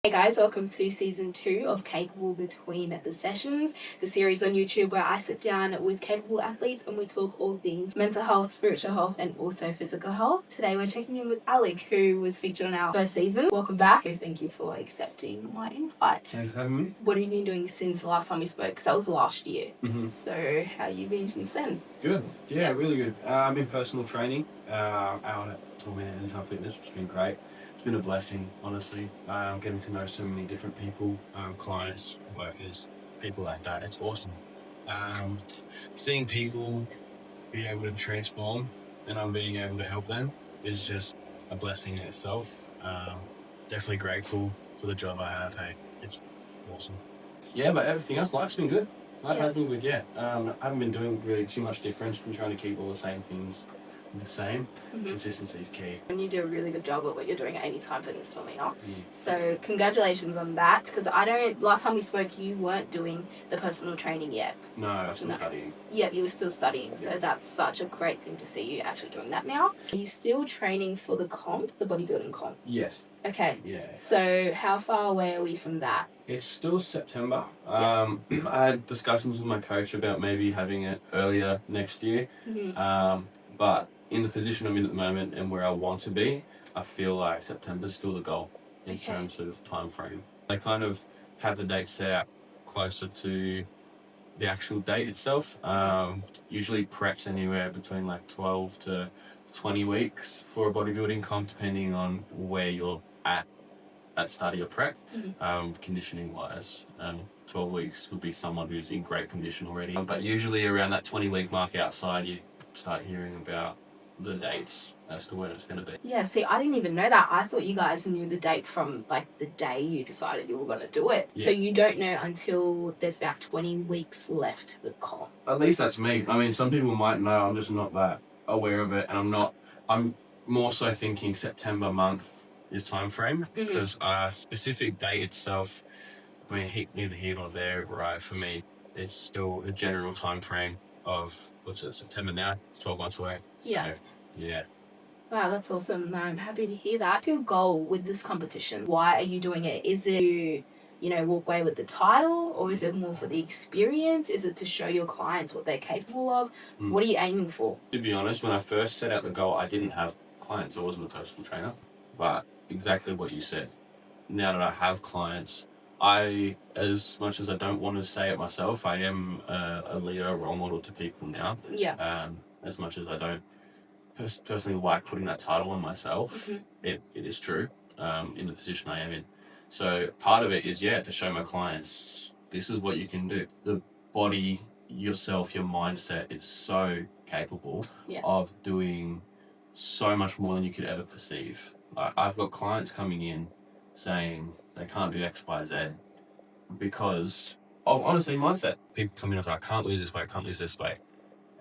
Hey guys, welcome to season 2 of Capable Between the Sessions, the series on YouTube where I sit down with capable athletes and we talk all things mental health, spiritual health, and also physical health. Today we're checking in with Alic, who was featured on our first season. Welcome back. Thank you for accepting my invite. Thanks for having me. What have you been doing since the last time we spoke? Because that was last year. So how have you been since then? Good. Yeah, really good. I'm in personal training out at Torment Anytime Fitness, which has been great. It's been a blessing, honestly. Getting to know so many different people, clients, workers, people like that. It's awesome. Seeing people be able to transform and I'm being able to help them is just a blessing in itself. Definitely grateful for the job I have. Hey, it's awesome. Yeah, but everything else, life's been good. Life has been good, yeah. I haven't been doing really too much different. Been trying to keep all the same things the same. Consistency is key. And you do a really good job at what you're doing at Anytime Fitness, So congratulations on that, because last time we spoke, you weren't doing the personal training yet. No, I'm still studying. Yeah, you were still studying, so that's such a great thing to see you actually doing that now. Are you still training for the bodybuilding comp? Yes. Okay. Yeah. So how far away are we from that? It's still September. I had discussions with my coach about maybe having it earlier next year. But in the position I'm in at the moment and where I want to be, I feel like September's still the goal in terms of time frame. I kind of have the date set out closer to the actual date itself. Usually preps anywhere between like 12 to 20 weeks for a bodybuilding comp, depending on where you're at start of your prep. Conditioning wise, 12 weeks would be someone who's in great condition already. But usually around that 20-week mark outside, you start hearing about the dates as to when it's going to be. Yeah, see, I didn't even know that. I thought you guys knew the date from like the day you decided you were going to do it. Yeah. So you don't know until there's about 20 weeks left to the comp. At least that's me. I mean, some people might know. I'm just not that aware of it, and I'm more so thinking September month is time frame, because a specific date itself, I mean, neither here nor there, right? For me, it's still a general time frame of September now. It's 12 months away. Yeah. So, yeah. Wow, that's awesome. No, I'm happy to hear that. What's your goal with this competition? Why are you doing it? Is it to, walk away with the title, or is it more for the experience? Is it to show your clients what they're capable of? What are you aiming for? To be honest, when I first set out the goal, I didn't have clients. I wasn't a personal trainer. But exactly what you said. Now that I have clients, as much as I don't want to say it myself, I am a leader, a role model to people now. Yeah. As much as I don't personally like putting that title on myself, it is true in the position I am in. So part of it is, to show my clients, this is what you can do. The body, yourself, your mindset is so capable of doing so much more than you could ever perceive. I've got clients coming in saying they can't do X, Y, Z because of, honestly, mindset. People come in and say, I can't lose this weight, I can't lose this weight.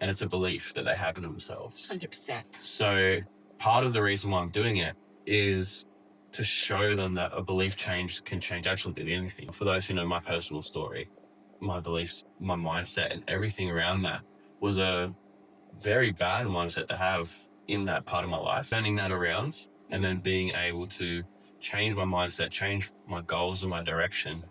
And it's a belief that they have in themselves. 100%. So part of the reason why I'm doing it is to show them that a belief change can change absolutely anything. For those who know my personal story, my beliefs, my mindset, and everything around that was a very bad mindset to have in that part of my life. Turning that around and then being able to change my mindset, change my goals and my direction,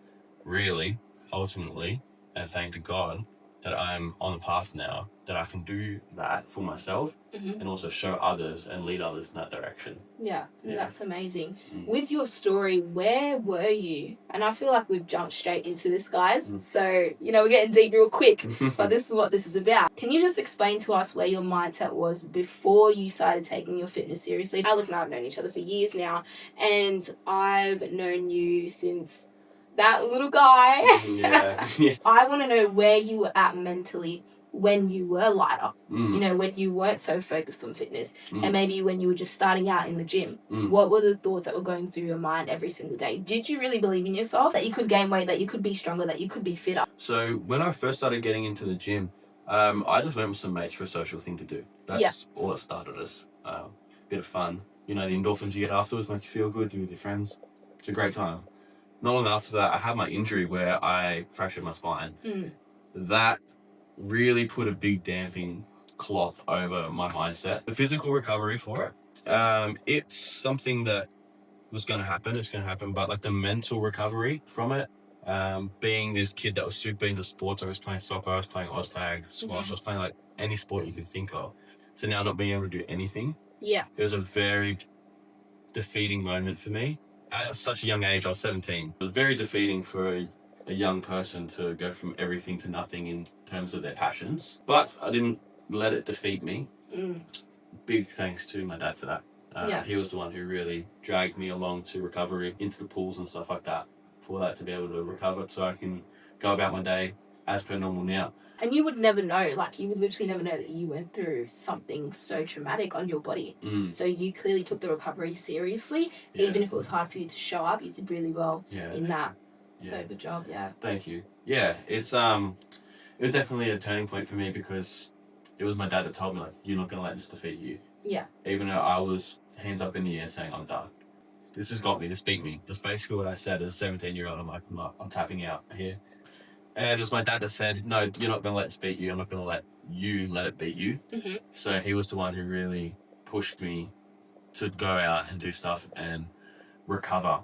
really, ultimately, and thank to God that I'm on the path now, that I can do that for myself and also show others and lead others in that direction. Yeah. That's amazing. With your story, where were you? And I feel like we've jumped straight into this, guys. So, we're getting deep real quick, but this is what this is about. Can you just explain to us where your mindset was before you started taking your fitness seriously? Alic and I have known each other for years now, and I've known you since that little guy. I want to know where you were at mentally when you were lighter, when you weren't so focused on fitness, and maybe when you were just starting out in the gym. What were the thoughts that were going through your mind every single day? Did you really believe in yourself, that you could gain weight, that you could be stronger, that you could be fitter? So when I first started getting into the gym, I just went with some mates for a social thing to do. That's all it started as. A bit of fun. The endorphins you get afterwards make you feel good, you're with your friends. It's a great time. Not long after that, I had my injury where I fractured my spine. That really put a big damping cloth over my mindset. The physical recovery for it, it's something that was going to happen. It's going to happen. But like the mental recovery from it, being this kid that was super into sports, I was playing soccer, I was playing Oztag, squash, I was playing like any sport you could think of. So now not being able to do anything, Yeah. it was a very defeating moment for me. At such a young age, I was 17. It was very defeating for a young person to go from everything to nothing in terms of their passions. But I didn't let it defeat me. Big thanks to my dad for that. He was the one who really dragged me along to recovery, into the pools and stuff like that, for that to be able to recover so I can go about my day as per normal now. And you would never know, like you would literally never know that you went through something so traumatic on your body. So you clearly took the recovery seriously, even if it was hard for you to show up. You did really well in that. So good job, Thank you. Yeah, it was definitely a turning point for me because it was my dad that told me, like, you're not going to let this defeat you. Yeah. Even though I was hands up in the air saying, I'm done. This has got me, this beat me. That's basically what I said as a 17-year-old. I'm like, I'm tapping out here. And it was my dad that said, no, you're not going to let this beat you. I'm not going to let you let it beat you. So he was the one who really pushed me to go out and do stuff and recover.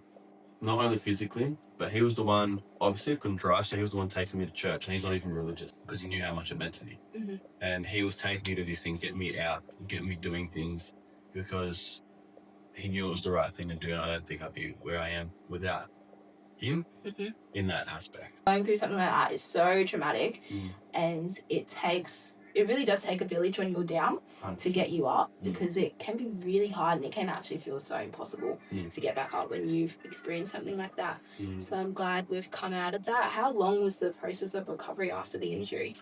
Not only physically, but he was the one, obviously I couldn't drive, so he was the one taking me to church, and he's not even religious because he knew how much it meant to me. And he was taking me to these things, getting me out, getting me doing things because he knew it was the right thing to do, and I don't think I'd be where I am without him in that aspect. Going through something like that is so traumatic, and it really does take a village when you're down 100%. to get you up, because it can be really hard and it can actually feel so impossible to get back up when you've experienced something like that. So I'm glad we've come out of that. How long was the process of recovery after the injury?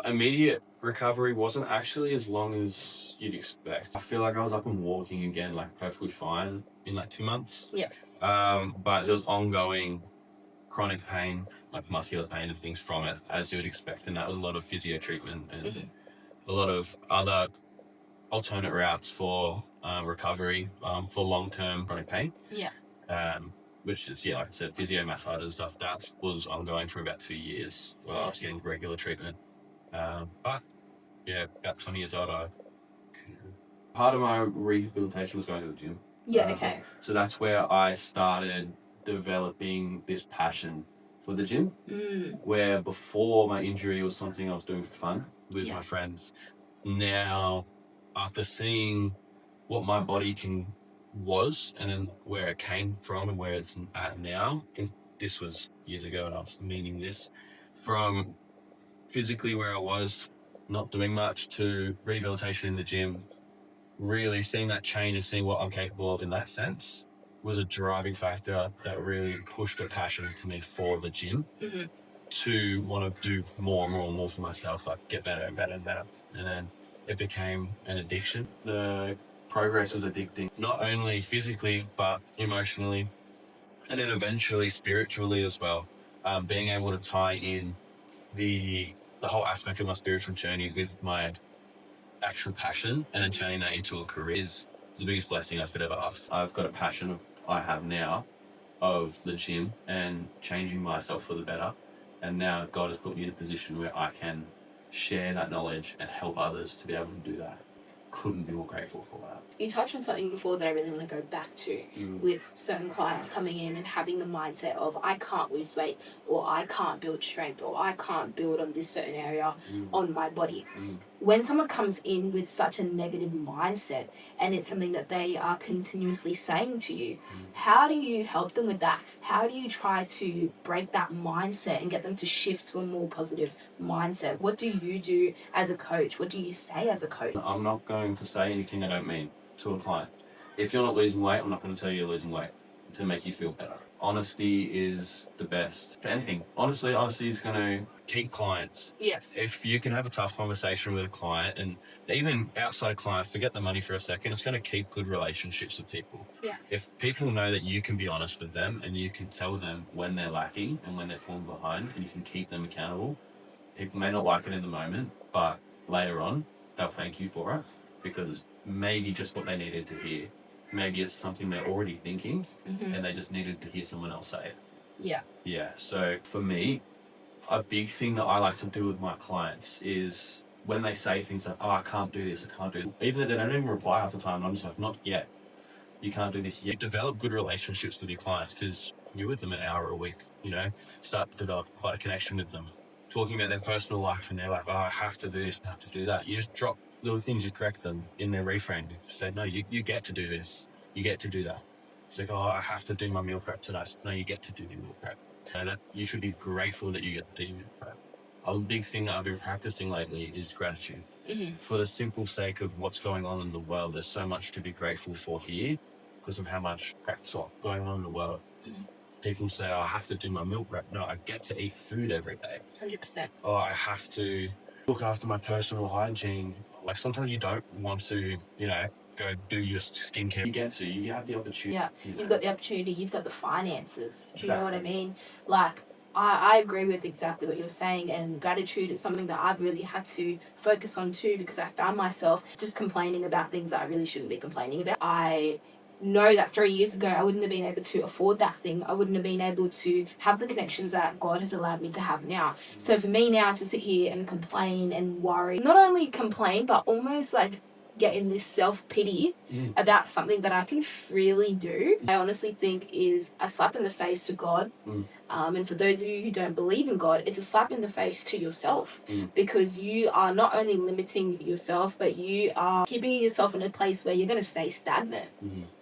Immediate recovery wasn't actually as long as you'd expect. I feel like I was up and walking again, like perfectly fine in like 2 months. But there was ongoing chronic pain, like muscular pain and things from it, as you would expect. And that was a lot of physio treatment and a lot of other alternate routes for recovery for long-term chronic pain. Which is, like I said, physio, massage and stuff. That was ongoing for about 2 years while I was getting regular treatment. But about 20 years old, part of my rehabilitation was going to the gym. Okay. So that's where I started developing this passion for the gym, where before my injury it was something I was doing for fun with my friends. Now, after seeing what my body was and then where it came from and where it's at now, and this was years ago and I was meaning this, from physically where I was not doing much to rehabilitation in the gym, really seeing that change and seeing what I'm capable of in that sense was a driving factor that really pushed a passion to me for the gym to want to do more and more and more for myself, like get better and better and better. And then it became an addiction. The progress was addicting, not only physically but emotionally, and then eventually spiritually as well. Being able to tie in the whole aspect of my spiritual journey with my actual passion and then turning that into a career is the biggest blessing I could ever ask. I've got a passion I have now of the gym and changing myself for the better. And now God has put me in a position where I can share that knowledge and help others to be able to do that. Couldn't be more grateful for that. You touched on something before that I really want to go back to with certain clients coming in and having the mindset of I can't lose weight, or I can't build strength, or I can't build on this certain area on my body. When someone comes in with such a negative mindset and it's something that they are continuously saying to you, how do you help them with that? How do you try to break that mindset and get them to shift to a more positive mindset? What do you do as a coach? What do you say as a coach? I'm not going to say anything I don't mean to a client. If you're not losing weight, I'm not going to tell you you're losing weight to make you feel better. Honesty is the best for anything. Honestly, honesty is going to keep clients. Yes. If you can have a tough conversation with a client, and even outside clients, forget the money for a second, it's going to keep good relationships with people. If people know that you can be honest with them and you can tell them when they're lacking and when they're falling behind and you can keep them accountable, people may not like it in the moment, but later on, they'll thank you for it because maybe just what they needed to hear. Maybe it's something they're already thinking and they just needed to hear someone else say it. Yeah. So for me, a big thing that I like to do with my clients is when they say things like, oh, I can't do this, I can't do it. Even though they don't even reply half the time, I'm just like, not yet. you can't do this yet. You develop good relationships with your clients because you're with them an hour a week, you know, start to develop quite a connection with them. Talking about their personal life and they're like, oh, I have to do this, I have to do that. You just drop little things, you correct them in their reframe. You say, no, you get to do this. You get to do that. It's like, oh, I have to do my meal prep tonight. No, you get to do your meal prep. And that, you should be grateful that you get to do your meal prep. A big thing that I've been practicing lately is gratitude. For the simple sake of what's going on in the world, there's so much to be grateful for here because of how much crap's going on in the world. People say, oh, I have to do my meal prep. No, I get to eat food every day. 100%. Oh, I have to look after my personal hygiene. Like sometimes you don't want to, you know, go do your skincare. You have the opportunity. Yeah, you've got the opportunity, you've got the finances. Do you know what I Exactly. mean? Like, I agree with exactly what you're saying, and gratitude is something that I've really had to focus on too, because I found myself just complaining about things that I really shouldn't be complaining about. I know that 3 years ago I wouldn't have been able to afford that thing. I wouldn't have been able to have the connections that God has allowed me to have now. So for me now to sit here and complain and worry, not only complain, but almost like get in this self-pity about something that I can freely do, I honestly think is a slap in the face to God. And for those of you who don't believe in God, it's a slap in the face to yourself, because you are not only limiting yourself, but you are keeping yourself in a place where you're going to stay stagnant.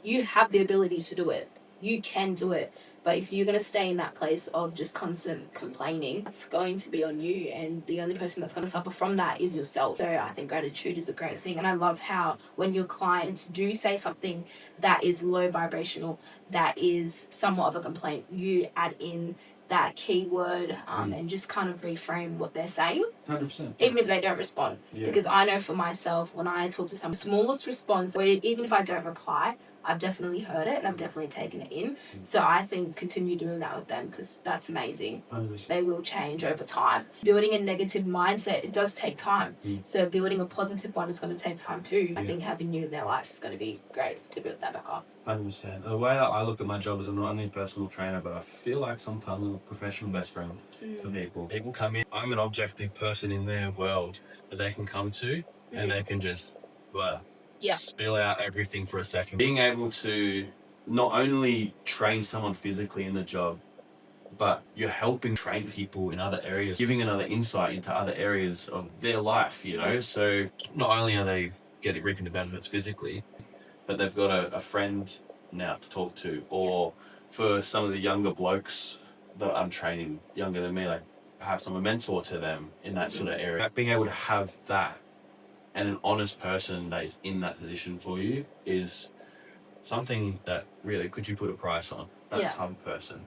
You have the ability to do it. You can do it. But if you're going to stay in that place of just constant complaining, it's going to be on you. And the only person that's going to suffer from that is yourself. So I think gratitude is a great thing. And I love how when your clients do say something that is low vibrational, that is somewhat of a complaint, you add in that keyword and just kind of reframe what they're saying. 100%. Even if they don't respond. Yeah. Because I know for myself, when I talk to someone, smallest response, even if I don't reply, I've definitely heard it and I've definitely taken it in. So I think continue doing that with them, because that's amazing. 100%. They will change over time. Building a negative mindset, it does take time. So building a positive one is going to take time too. I think having you in their life is going to be great to build that back up. 100%. The way that I look at my job is I'm not only a personal trainer, but I feel like sometimes I'm a professional best friend for people. People come in, I'm an objective person in their world that they can come to and they can just spill out everything for a second. Being able to not only train someone physically in the job, but you're helping train people in other areas, giving another insight into other areas of their life, you know? So not only are they reaping the benefits physically, but they've got a friend now to talk to. Or for some of the younger blokes that I'm training, younger than me, like perhaps I'm a mentor to them in that sort of area. Being able to have that and an honest person that is in that position for you is something that really, could you put a price on that type of person?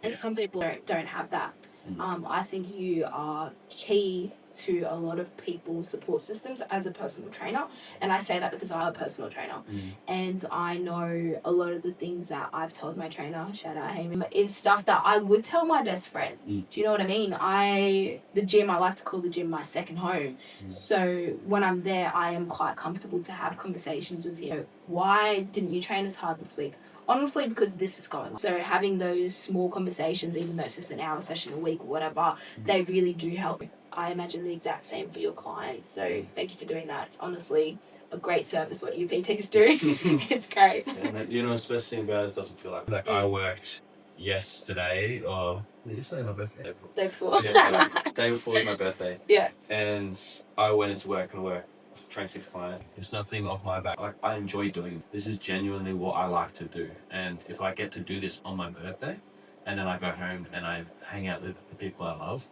And some people don't have that. I think you are key to a lot of people's support systems as a personal trainer. And I say that because I'm a personal trainer. And I know a lot of the things that I've told my trainer, shout out Heyman, is stuff that I would tell my best friend. Do you know what I mean? I like to call the gym my second home. So when I'm there, I am quite comfortable to have conversations with you. Why didn't you train as hard this week? Honestly, because this is going on. So having those small conversations, even though it's just an hour session a week or whatever, they really do help. I imagine the exact same for your clients. So thank you for doing that. It's honestly a great service what UPTs do. It's great. And you know, the best thing about it doesn't feel like I worked yesterday, or did you say my birthday? Day before. Day before was my birthday. Yeah. And I went into work and trained 6 clients. It's nothing off my back. I enjoy doing it. This is genuinely what I like to do. And if I get to do this on my birthday, and then I go home and I hang out with the people I love,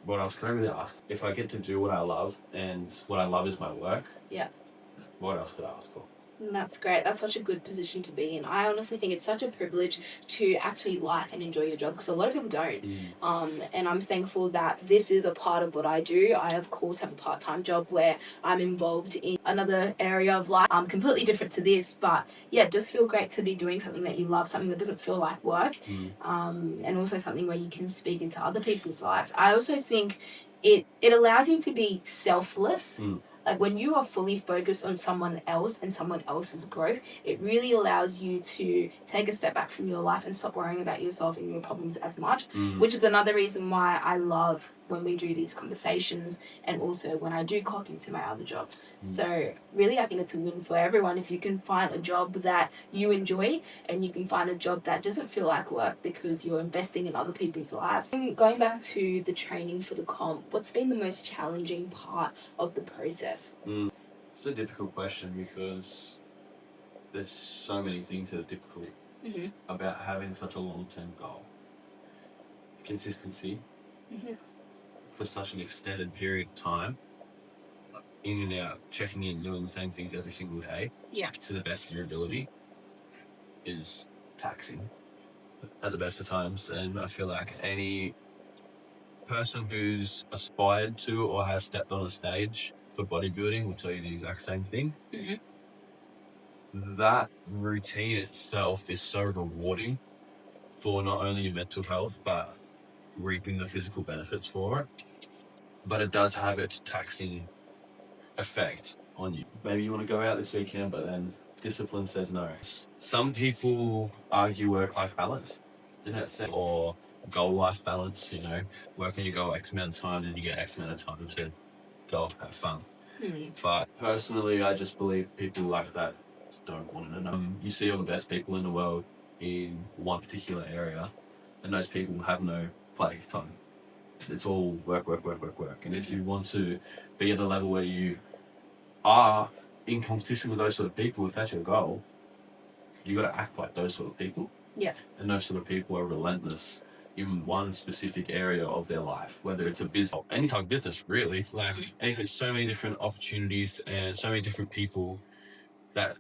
what else can I really ask? If I get to do what I love, and what I love is my work, what else could I ask for? And that's great. That's such a good position to be in. I honestly think it's such a privilege to actually like and enjoy your job, because a lot of people don't. And I'm thankful that this is a part of what I do. I, of course, have a part-time job where I'm involved in another area of life, completely different to this. But yeah, it does feel great to be doing something that you love, something that doesn't feel like work, and also something where you can speak into other people's lives. I also think it allows you to be selfless. Like when you are fully focused on someone else and someone else's growth, it really allows you to take a step back from your life and stop worrying about yourself and your problems as much, which is another reason why I love when we do these conversations, and also when I do clock into my other job. So really, I think it's a win for everyone if you can find a job that you enjoy, and you can find a job that doesn't feel like work because you're investing in other people's lives. And going back to the training for the comp, what's been the most challenging part of the process? It's a difficult question because there's so many things that are difficult about having such a long-term goal. Consistency for such an extended period of time, in and out, checking in, doing the same things every single day to the best of your ability is taxing at the best of times. And I feel like any person who's aspired to or has stepped on a stage for bodybuilding will tell you the exact same thing. That routine itself is so rewarding for not only your mental health but reaping the physical benefits for it. But it does have its taxing effect on you. Maybe you want to go out this weekend, but then discipline says no. Some people argue work-life balance, or goal-life balance. You know, work on your goal X amount of time, and you get X amount of time to go off, have fun. But personally, I just believe people like that don't want to know. You see all the best people in the world in one particular area, and those people have no play time. It's all work. And if you want to be at a level where you are in competition with those sort of people, if that's your goal, you got to act like those sort of people. And those sort of people are relentless in one specific area of their life, whether it's a business, any type of business, really. Like, anything, so many different opportunities and so many different people that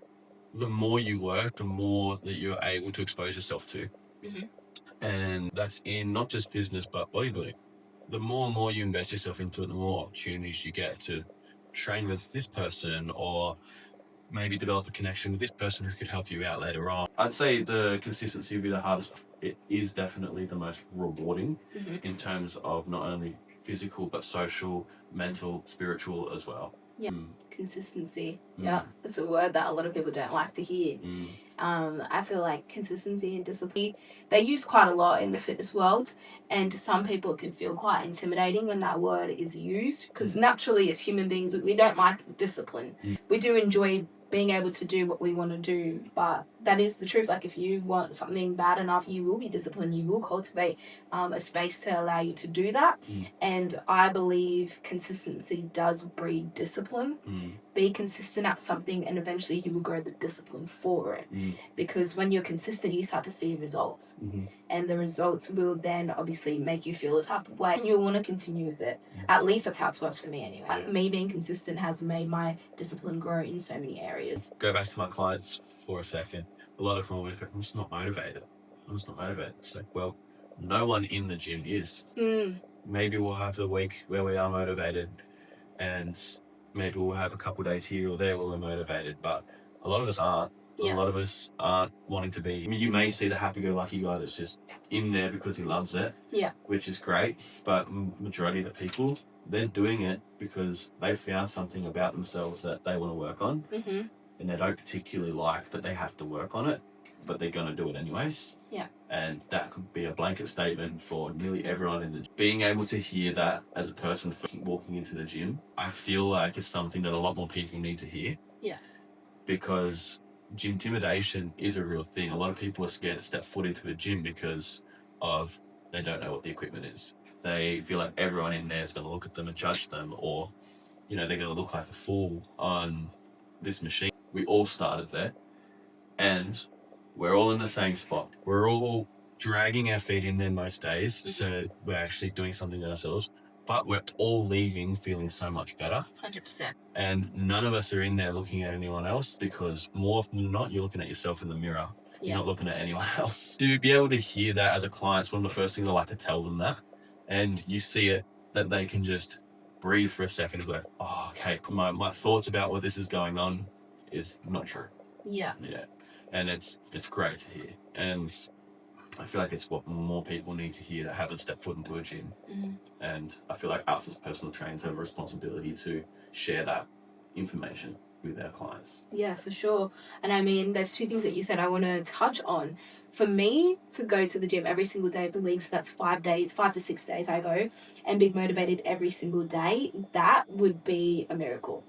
the more you work, the more that you're able to expose yourself to. And that's in not just business, but bodybuilding. The more and more you invest yourself into it, the more opportunities you get to train with this person, or maybe develop a connection with this person who could help you out later on. I'd say the consistency would be the hardest. It is definitely the most rewarding in terms of not only physical, but social, mental, spiritual as well. Consistency. It's a word that a lot of people don't like to hear. I feel like consistency and discipline, they use quite a lot in the fitness world, and some people can feel quite intimidating when that word is used, because naturally as human beings we don't like discipline. We do enjoy being able to do what we want to do, but that is the truth. Like if you want something bad enough, you will be disciplined, you will cultivate a space to allow you to do that. And I believe consistency does breed discipline. Be consistent at something and eventually you will grow the discipline for it, because when you're consistent you start to see results, and the results will then obviously make you feel a type of way and you'll want to continue with it. At least that's how it's worked for me anyway. Me being consistent has made my discipline grow in so many areas. Go back to my clients for a second. A lot of them always go, I'm just not motivated. It's like, well, no one in the gym is. Maybe we'll have a week where we are motivated, and maybe we'll have a couple of days here or there where we're motivated, but a lot of us aren't. A lot of us aren't wanting to be. I mean, you may see the happy-go-lucky guy that's just in there because he loves it, which is great, but majority of the people, they're doing it because they found something about themselves that they want to work on, and they don't particularly like that they have to work on it, but they're going to do it anyways. And that could be a blanket statement for nearly everyone in the gym. Being able to hear that as a person walking into the gym, I feel like it's something that a lot more people need to hear. Because gym intimidation is a real thing. A lot of people are scared to step foot into a gym because of they don't know what the equipment is. They feel like everyone in there is going to look at them and judge them, or, you know, they're going to look like a fool on this machine. We all started there, and we're all in the same spot. We're all dragging our feet in there most days, so we're actually doing something to ourselves, but we're all leaving feeling so much better. 100%. And none of us are in there looking at anyone else, because more often than not, you're looking at yourself in the mirror. You're not looking at anyone else. To be able to hear that as a client is one of the first things I like to tell them that. And you see it, that they can just breathe for a second and go, oh, okay, my thoughts about what this is going on is not true. And it's great to hear. And I feel like it's what more people need to hear that haven't stepped foot into a gym. And I feel like us as personal trainers have a responsibility to share that information with our clients. Yeah, for sure. And I mean, there's two things that you said I want to touch on. For me to go to the gym every single day of the week, so that's 5 days, 5 to 6 days I go, and be motivated every single day, that would be a miracle.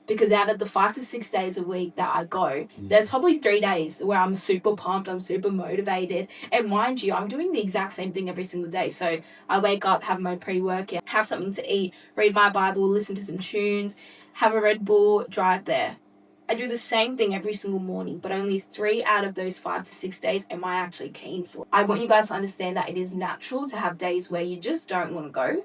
Because out of the 5 to 6 days a week that I go, there's probably 3 days where I'm super pumped, I'm super motivated. And mind you, I'm doing the exact same thing every single day. So I wake up, have my pre-workout, have something to eat, read my Bible, listen to some tunes, have a Red Bull, drive there. I do the same thing every single morning, but only 3 out of those 5 to 6 days am I actually keen for. I want you guys to understand that it is natural to have days where you just don't want to go,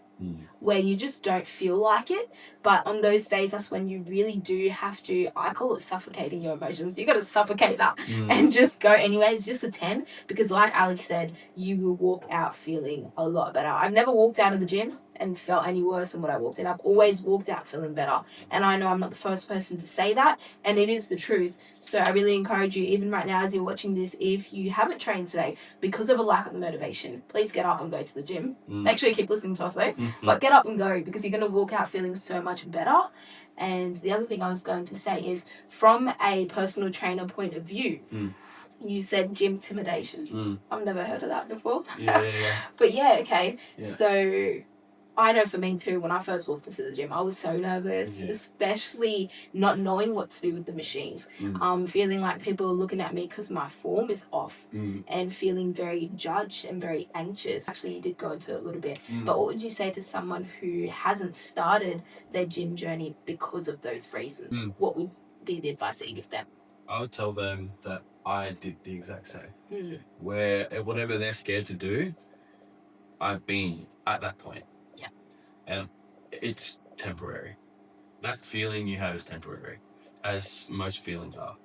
where you just don't feel like it. But on those days, that's when you really do have to, I call it suffocating your emotions. You got to suffocate that and just go anyways, just attend. Because like Alic said, you will walk out feeling a lot better. I've never walked out of the gym and felt any worse than what I walked in. I've always walked out feeling better. And I know I'm not the first person to say that, and it is the truth. So I really encourage you, even right now as you're watching this, if you haven't trained today because of a lack of motivation, please get up and go to the gym. Make sure you keep listening to us though, but get up and go, because you're going to walk out feeling so much better. And the other thing I was going to say is, from a personal trainer point of view, you said gym intimidation. I've never heard of that before. Yeah. But yeah, okay. Yeah. So I know for me too, when I first walked into the gym, I was so nervous, especially not knowing what to do with the machines. Feeling like people are looking at me because my form is off, and feeling very judged and very anxious. Actually, you did go into it a little bit, but what would you say to someone who hasn't started their gym journey because of those reasons? What would be the advice that you give them? I would tell them that I did the exact same. Where whatever they're scared to do, I've been at that point. And it's temporary. That feeling you have is temporary, as most feelings are.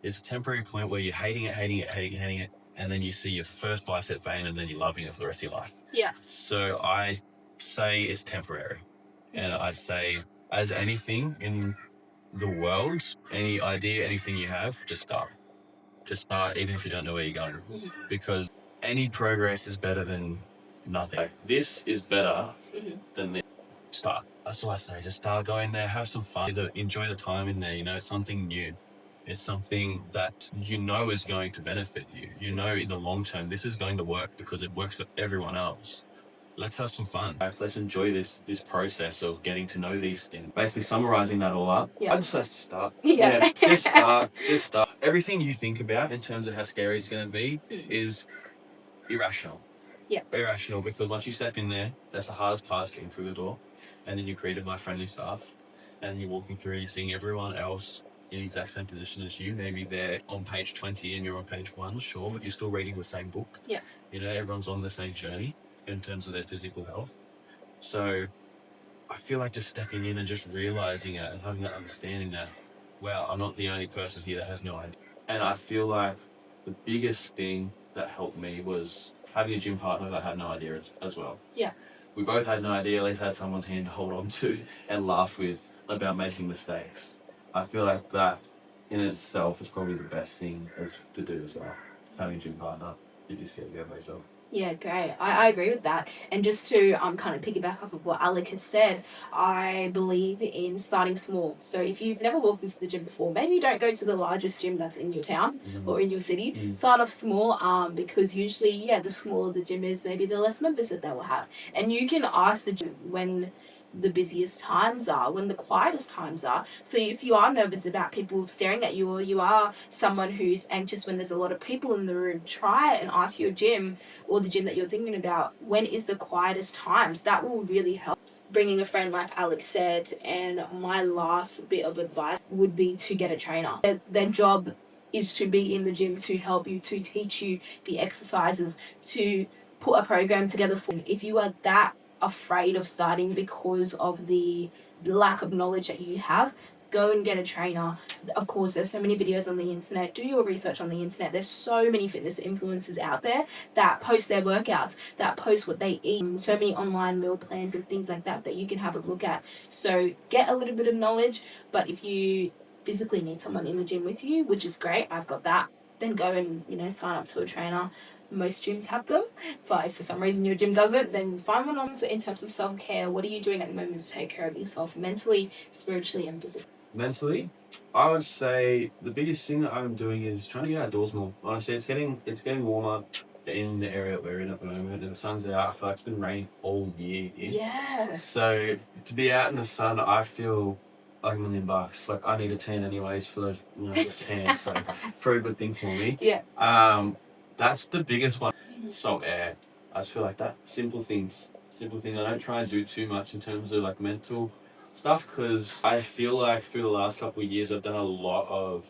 It's a temporary point where you're hating it, and then you see your first bicep vein, and then you're loving it for the rest of your life. Yeah. So I say it's temporary. And I'd say, as anything in the world, any idea, anything you have, just start. Just start, even if you don't know where you're going. Because any progress is better than nothing. Like, this is better than this. Start. That's all I say. Just start going there, have some fun, enjoy the time in there. It's something new. It's something that you know is going to benefit you. You know in the long term this is going to work because it works for everyone else. Let's have some fun. Let's enjoy this process of getting to know these things. Basically summarizing that all up, I just like to start. Just start. Everything you think about in terms of how scary it's going to be is irrational. Irrational, because once you step in there, that's the hardest part, getting through the door. And then you're greeted by friendly staff, and you're walking through, you're seeing everyone else in the exact same position as you. Maybe they're on page 20 and you're on page 1, sure, but you're still reading the same book. Everyone's on the same journey in terms of their physical health. So I feel like just stepping in and just realizing it and having that understanding that, wow, I'm not the only person here that has no idea. And I feel like the biggest thing that helped me was having a gym partner that had no idea as well. We both had no idea, at least had someone's hand to hold on to and laugh with about making mistakes. I feel like that in itself is probably the best thing to do as well. Having a gym partner, you just get to go by yourself. Yeah, great. I agree with that. And just to kind of piggyback off of what Alic has said, I believe in starting small. So if you've never walked into the gym before, maybe don't go to the largest gym that's in your town or in your city. Start off small, because usually, the smaller the gym is, maybe the less members that they will have. And you can ask the gym when the busiest times are, when the quietest times are. So if you are nervous about people staring at you, or you are someone who's anxious when there's a lot of people in the room, try and ask your gym or the gym that you're thinking about, when is the quietest times? That will really help. Bringing a friend, like Alex said, and my last bit of advice would be to get a trainer. Their job is to be in the gym to help you, to teach you the exercises, to put a program together for you. If you are that afraid of starting because of the lack of knowledge that you have, go and get a trainer. Of course, there's so many videos on the internet. Do your research on the internet. There's so many fitness influencers out there that post their workouts, that post what they eat. So many online meal plans and things like that you can have a look at. So get a little bit of knowledge, but if you physically need someone in the gym with you, which is great, I've got that, then go and sign up to a trainer. Most gyms have them, but if for some reason your gym doesn't, then find one on. In terms of self-care, what are you doing at the moment to take care of yourself mentally, spiritually, and physically? Mentally, I would say the biggest thing that I'm doing is trying to get outdoors more. Honestly, it's getting warmer in the area that we're in at the moment, and the sun's out. I feel like it's been raining all year here. Yeah. So to be out in the sun, I feel like $1,000,000. Like I need a tan anyways for the tan, so very good thing for me. Yeah. That's the biggest one. Salt air. I just feel like that. Simple things. I don't try and do too much in terms of like mental stuff, because I feel like through the last couple of years I've done a lot of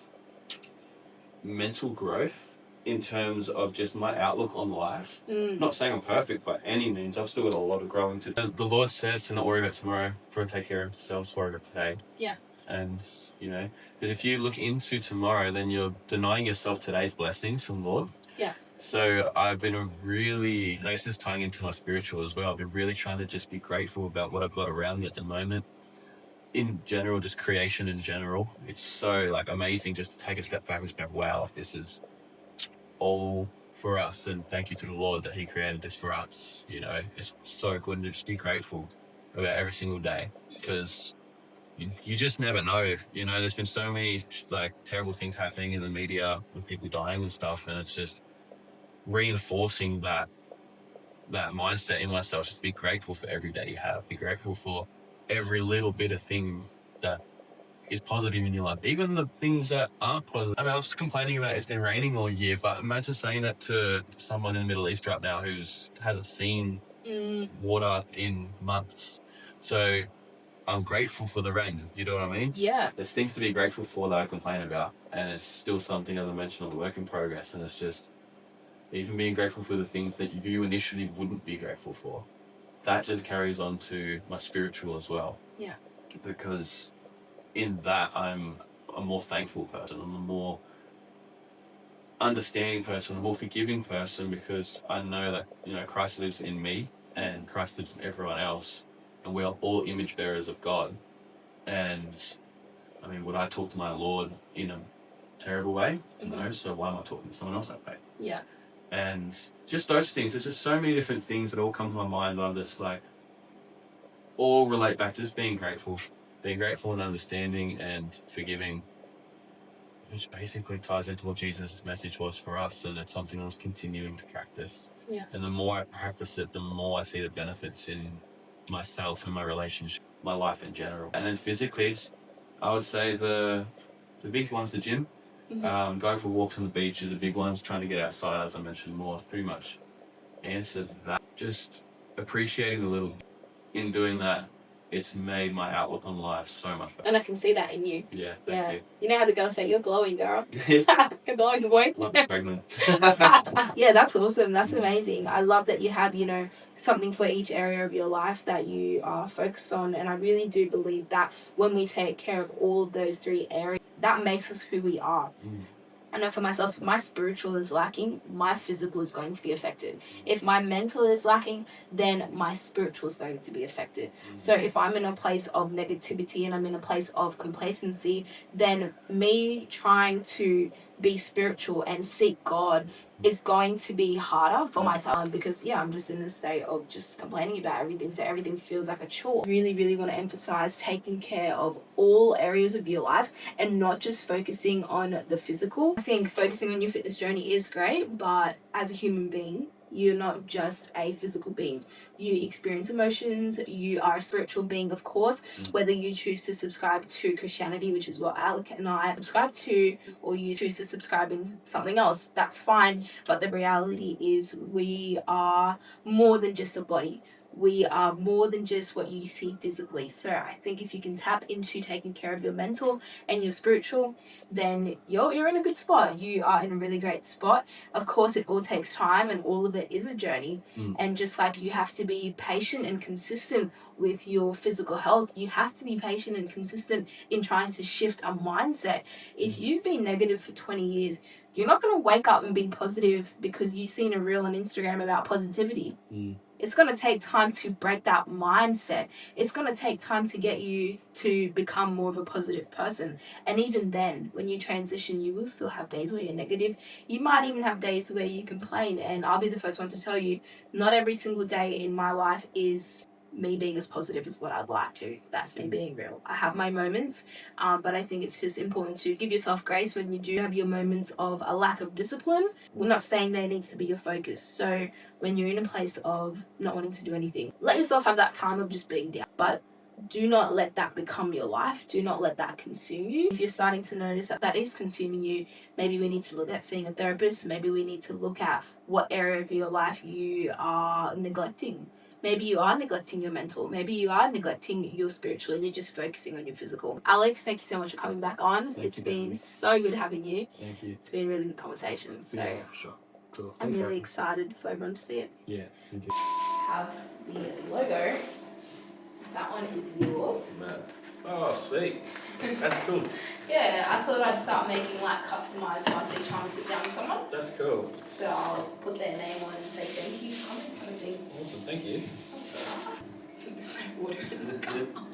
mental growth in terms of just my outlook on life. Not saying I'm perfect by any means. I've still got a lot of growing to do. The Lord says to not worry about tomorrow, for take care of yourselves, worry about today. Yeah. And, because if you look into tomorrow, then you're denying yourself today's blessings from the Lord. Yeah. So I've been really, this is tying into my spiritual as well. I've been really trying to just be grateful about what I've got around me at the moment. In general, just creation in general. It's so like amazing just to take a step back and go, wow, this is all for us, and thank you to the Lord that He created this for us. It's so good, and just be grateful about every single day, because you just never know. There's been so many like terrible things happening in the media with people dying and stuff, and it's just reinforcing that mindset in myself. Just be grateful for every day you have. Be grateful for every little bit of thing that is positive in your life, even the things that aren't positive. I was complaining about it's been raining all year, but imagine saying that to someone in the Middle East right now who hasn't seen water in months. So I'm grateful for the rain. You know what I mean? Yeah. There's things to be grateful for that I complain about, and it's still something, as I mentioned, on the work in progress. And it's just even being grateful for the things that you initially wouldn't be grateful for. That just carries on to my spiritual as well. Yeah. Because in that, I'm a more thankful person. I'm a more understanding person, a more forgiving person, because I know that Christ lives in me and Christ lives in everyone else, and we are all image bearers of God. And I mean, would I talk to my Lord in a terrible way? No. So why am I talking to someone else that way? Yeah. And just those things. There's just so many different things that all come to my mind. I'm just like, all relate back to just being grateful and understanding and forgiving, which basically ties into what Jesus' message was for us. And it's something I was continuing to practice. Yeah. And the more I practice it, the more I see the benefits in myself and my relationship, my life in general. And then physically, I would say the big one's the gym. Going for walks on the beach is the big ones. Trying to get outside, as I mentioned more, is pretty much answered that. Just appreciating the little. In doing that, it's made my outlook on life so much better. And I can see that in you. Yeah, thank you. You know how the girls say, you're glowing, girl. You're glowing, boy. I'm pregnant. Yeah, that's awesome. That's amazing. I love that you have, something for each area of your life that you are focused on. And I really do believe that when we take care of all of those three areas, that makes us who we are. I know for myself, if my spiritual is lacking, my physical is going to be affected. If my mental is lacking, then my spiritual is going to be affected. So if I'm in a place of negativity and I'm in a place of complacency, then me trying to be spiritual and seek God is going to be harder for myself, because I'm just in this state of just complaining about everything, so everything feels like a chore. Really, really want to emphasize taking care of all areas of your life and not just focusing on the physical. I think focusing on your fitness journey is great, but as a human being, you're not just a physical being. You experience emotions. You are a spiritual being, of course. Whether you choose to subscribe to Christianity, which is what Alic and I subscribe to, or you choose to subscribe in something else, that's fine. But the reality is we are more than just a body. We are more than just what you see physically. So I think if you can tap into taking care of your mental and your spiritual, then you're in a good spot. You are in a really great spot. Of course, it all takes time, and all of it is a journey. And just like you have to be patient and consistent with your physical health, you have to be patient and consistent in trying to shift a mindset. If you've been negative for 20 years, you're not going to wake up and be positive because you've seen a reel on Instagram about positivity. It's going to take time to break that mindset. It's going to take time to get you to become more of a positive person. And even then, when you transition, you will still have days where you're negative. You might even have days where you complain. And I'll be the first one to tell you, not every single day in my life is me being as positive as what I'd like to. That's me being real. I have my moments, but I think it's just important to give yourself grace when you do have your moments of a lack of discipline. We're not saying that needs to be your focus. So when you're in a place of not wanting to do anything, let yourself have that time of just being down. But do not let that become your life. Do not let that consume you. If you're starting to notice that that is consuming you, maybe we need to look at seeing a therapist. Maybe we need to look at what area of your life you are neglecting. Maybe you are neglecting your mental. Maybe you are neglecting your spiritual and you're just focusing on your physical. Alic, thank you so much for coming back on. It's been so good having you. Thank you. It's been a really good conversation. So Yeah, for sure. Cool. I'm really excited for everyone to see it. Yeah, thank you. Have the logo. That one is yours. Oh, sweet. That's cool. Yeah, I thought I'd start making like customized ones each time I sit down with someone. That's cool. So I'll put their name on and say thank you for coming, kind of thing. Awesome, thank you. That's all right. There's no water in the cup.